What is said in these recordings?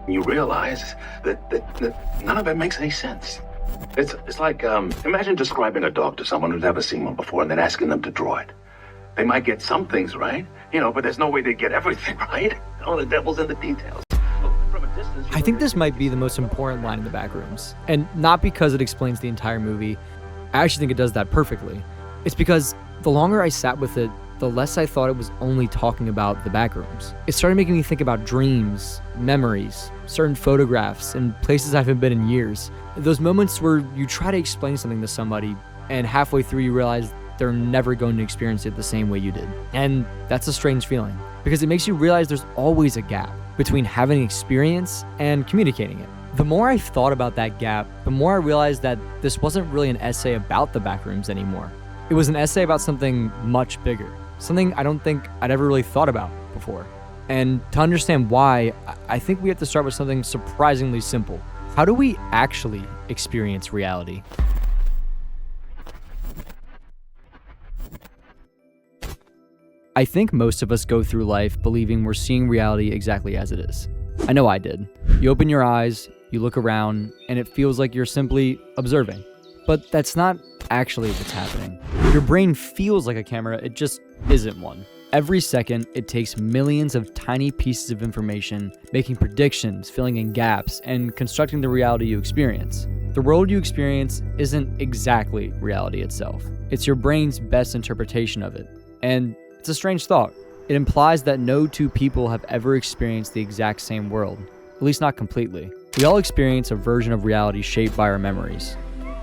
You realize that none of it makes any sense. It's like, imagine describing a dog to someone who's never seen one before and then asking them to draw it. They might get some things right, but there's no way they get everything right. Oh, the devil's in the details. From a distance, I think this might be the most important line in the Backrooms. And not because it explains the entire movie. I actually think it does that perfectly. It's because the longer I sat with it, the less I thought it was only talking about the Backrooms. It started making me think about dreams, memories, certain photographs, and places I haven't been in years. Those moments where you try to explain something to somebody, and halfway through you realize they're never going to experience it the same way you did. And that's a strange feeling, because it makes you realize there's always a gap between having experience and communicating it. The more I've thought about that gap, the more I realized that this wasn't really an essay about the Backrooms anymore. It was an essay about something much bigger. Something I don't think I'd ever really thought about before. And to understand why, I think we have to start with something surprisingly simple. How do we actually experience reality? I think most of us go through life believing we're seeing reality exactly as it is. I know I did. You open your eyes, you look around, and it feels like you're simply observing. But that's not actually what's happening. Your brain feels like a camera, it just isn't one. Every second, it takes millions of tiny pieces of information, making predictions, filling in gaps, and constructing the reality you experience. The world you experience isn't exactly reality itself. It's your brain's best interpretation of it. And it's a strange thought. It implies that no two people have ever experienced the exact same world, at least not completely. We all experience a version of reality shaped by our memories,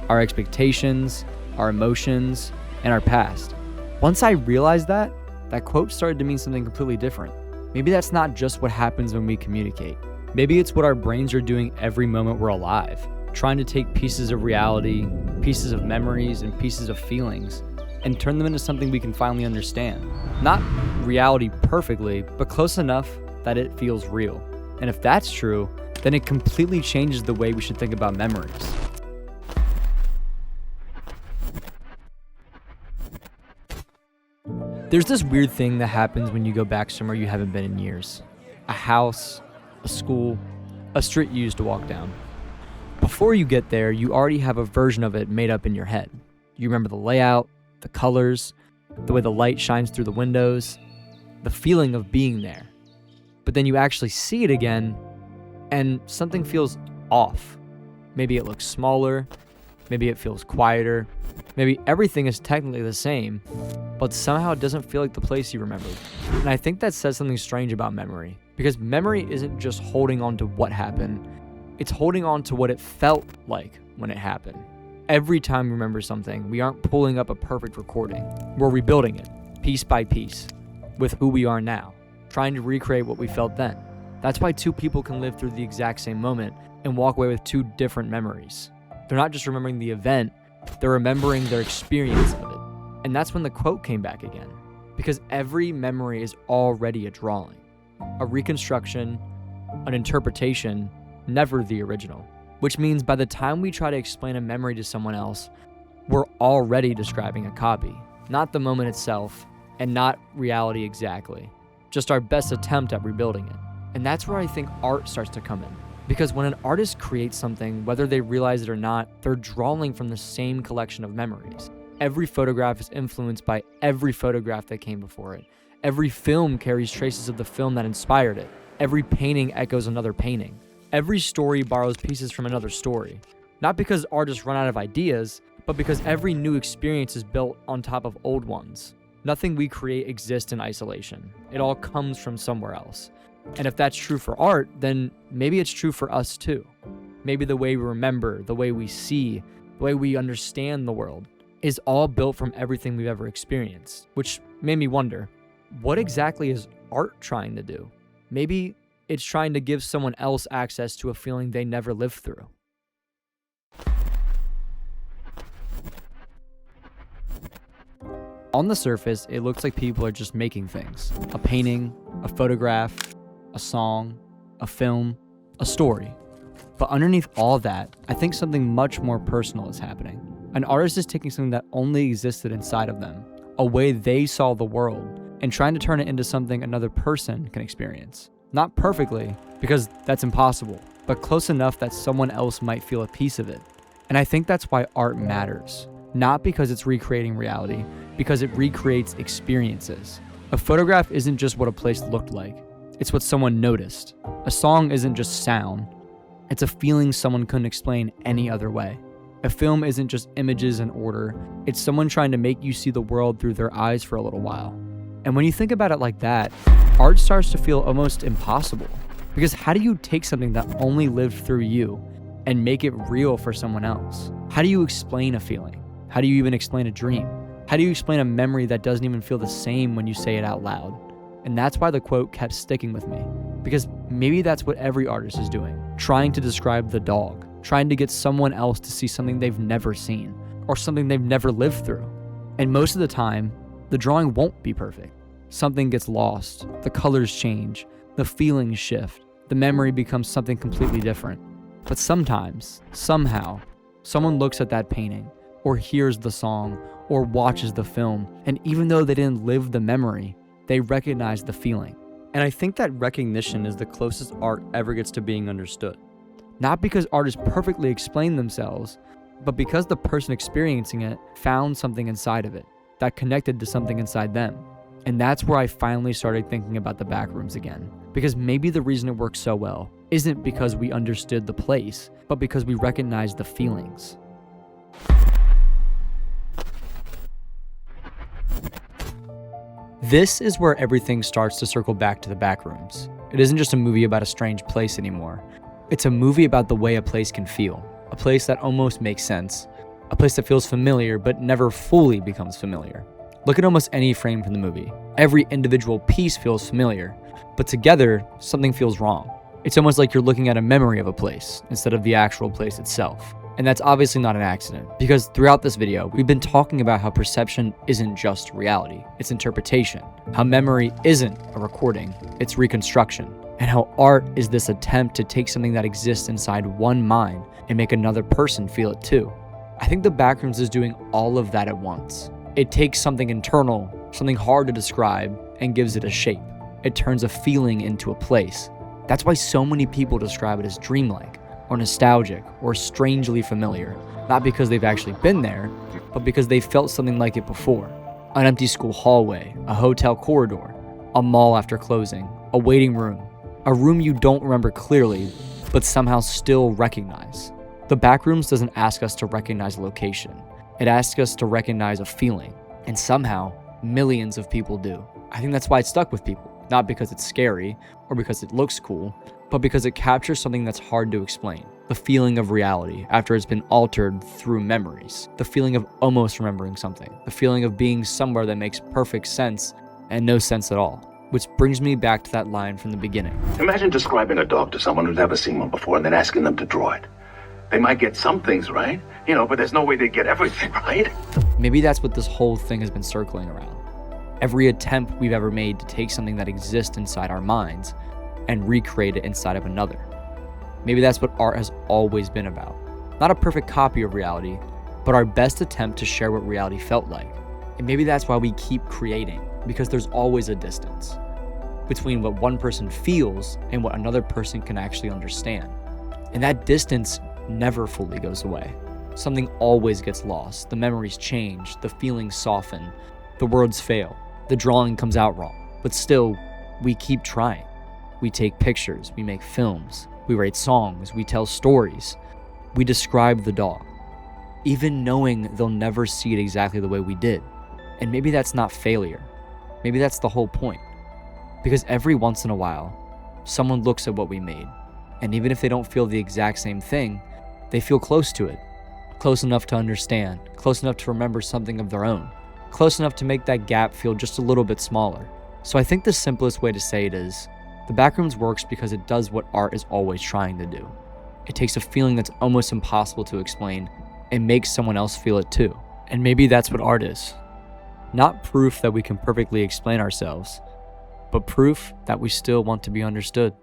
our expectations, our emotions, and our past. Once I realized that quote started to mean something completely different. Maybe that's not just what happens when we communicate. Maybe it's what our brains are doing every moment we're alive, trying to take pieces of reality, pieces of memories, and pieces of feelings, and turn them into something we can finally understand. Not reality perfectly, but close enough that it feels real. And if that's true, then it completely changes the way we should think about memories. There's this weird thing that happens when you go back somewhere you haven't been in years. A house, a school, a street you used to walk down. Before you get there, you already have a version of it made up in your head. You remember the layout, the colors, the way the light shines through the windows, the feeling of being there. But then you actually see it again, and something feels off. Maybe it looks smaller, maybe it feels quieter, maybe everything is technically the same, but somehow it doesn't feel like the place you remembered. And I think that says something strange about memory, because memory isn't just holding on to what happened, it's holding on to what it felt like when it happened. Every time we remember something, we aren't pulling up a perfect recording. We're rebuilding it, piece by piece, with who we are now, trying to recreate what we felt then. That's why two people can live through the exact same moment and walk away with two different memories. They're not just remembering the event, they're remembering their experience of it. And that's when the quote came back again. Because every memory is already a drawing, a reconstruction, an interpretation, never the original. Which means by the time we try to explain a memory to someone else, we're already describing a copy, not the moment itself, and not reality exactly, just our best attempt at rebuilding it. And that's where I think art starts to come in. Because when an artist creates something, whether they realize it or not, they're drawing from the same collection of memories. Every photograph is influenced by every photograph that came before it. Every film carries traces of the film that inspired it. Every painting echoes another painting. Every story borrows pieces from another story. Not because artists run out of ideas, but because every new experience is built on top of old ones. Nothing we create exists in isolation. It all comes from somewhere else. And if that's true for art, then maybe it's true for us too. Maybe the way we remember, the way we see, the way we understand the world is all built from everything we've ever experienced, which made me wonder, what exactly is art trying to do? Maybe it's trying to give someone else access to a feeling they never lived through. On the surface, it looks like people are just making things. A painting, a photograph, a song, a film, a story. But underneath all that, I think something much more personal is happening. An artist is taking something that only existed inside of them, a way they saw the world, and trying to turn it into something another person can experience. Not perfectly, because that's impossible, but close enough that someone else might feel a piece of it. And I think that's why art matters. Not because it's recreating reality, because it recreates experiences. A photograph isn't just what a place looked like, it's what someone noticed. A song isn't just sound, it's a feeling someone couldn't explain any other way. A film isn't just images in order, it's someone trying to make you see the world through their eyes for a little while. And when you think about it like that, art starts to feel almost impossible. Because how do you take something that only lived through you and make it real for someone else? How do you explain a feeling? How do you even explain a dream? How do you explain a memory that doesn't even feel the same when you say it out loud? And that's why the quote kept sticking with me. Because maybe that's what every artist is doing. Trying to describe the dog. Trying to get someone else to see something they've never seen. Or something they've never lived through. And most of the time, the drawing won't be perfect. Something gets lost. The colors change. The feelings shift. The memory becomes something completely different. But sometimes, somehow, someone looks at that painting, or hears the song, or watches the film, and even though they didn't live the memory, they recognize the feeling. And I think that recognition is the closest art ever gets to being understood. Not because artists perfectly explain themselves, but because the person experiencing it found something inside of it that connected to something inside them. And that's where I finally started thinking about the Backrooms again. Because maybe the reason it works so well isn't because we understood the place, but because we recognized the feelings. This is where everything starts to circle back to the Backrooms. It isn't just a movie about a strange place anymore. It's a movie about the way a place can feel. A place that almost makes sense. A place that feels familiar but never fully becomes familiar. Look at almost any frame from the movie. Every individual piece feels familiar, but together, something feels wrong. It's almost like you're looking at a memory of a place instead of the actual place itself. And that's obviously not an accident, because throughout this video, we've been talking about how perception isn't just reality, it's interpretation. How memory isn't a recording, it's reconstruction. And how art is this attempt to take something that exists inside one mind and make another person feel it too. I think the Backrooms is doing all of that at once. It takes something internal, something hard to describe, and gives it a shape. It turns a feeling into a place. That's why so many people describe it as dreamlike, or nostalgic, or strangely familiar. Not because they've actually been there, but because they felt something like it before. An empty school hallway, a hotel corridor, a mall after closing, a waiting room, a room you don't remember clearly, but somehow still recognize. The Backrooms doesn't ask us to recognize a location. It asks us to recognize a feeling, and somehow, millions of people do. I think that's why it stuck with people, not because it's scary, or because it looks cool, but because it captures something that's hard to explain. The feeling of reality after it's been altered through memories. The feeling of almost remembering something. The feeling of being somewhere that makes perfect sense and no sense at all. Which brings me back to that line from the beginning. Imagine describing a dog to someone who's never seen one before and then asking them to draw it. They might get some things right, but there's no way they'd get everything right. Maybe that's what this whole thing has been circling around. Every attempt we've ever made to take something that exists inside our minds and recreate it inside of another. Maybe that's what art has always been about. Not a perfect copy of reality, but our best attempt to share what reality felt like. And maybe that's why we keep creating, because there's always a distance between what one person feels and what another person can actually understand. And that distance never fully goes away. Something always gets lost. The memories change, the feelings soften, the words fail, the drawing comes out wrong. But still, we keep trying. We take pictures, we make films, we write songs, we tell stories, we describe the dog, even knowing they'll never see it exactly the way we did. And maybe that's not failure. Maybe that's the whole point. Because every once in a while, someone looks at what we made, and even if they don't feel the exact same thing, they feel close to it. Close enough to understand, close enough to remember something of their own, close enough to make that gap feel just a little bit smaller. So I think the simplest way to say it is, the Backrooms works because it does what art is always trying to do. It takes a feeling that's almost impossible to explain and makes someone else feel it too. And maybe that's what art is. Not proof that we can perfectly explain ourselves, but proof that we still want to be understood.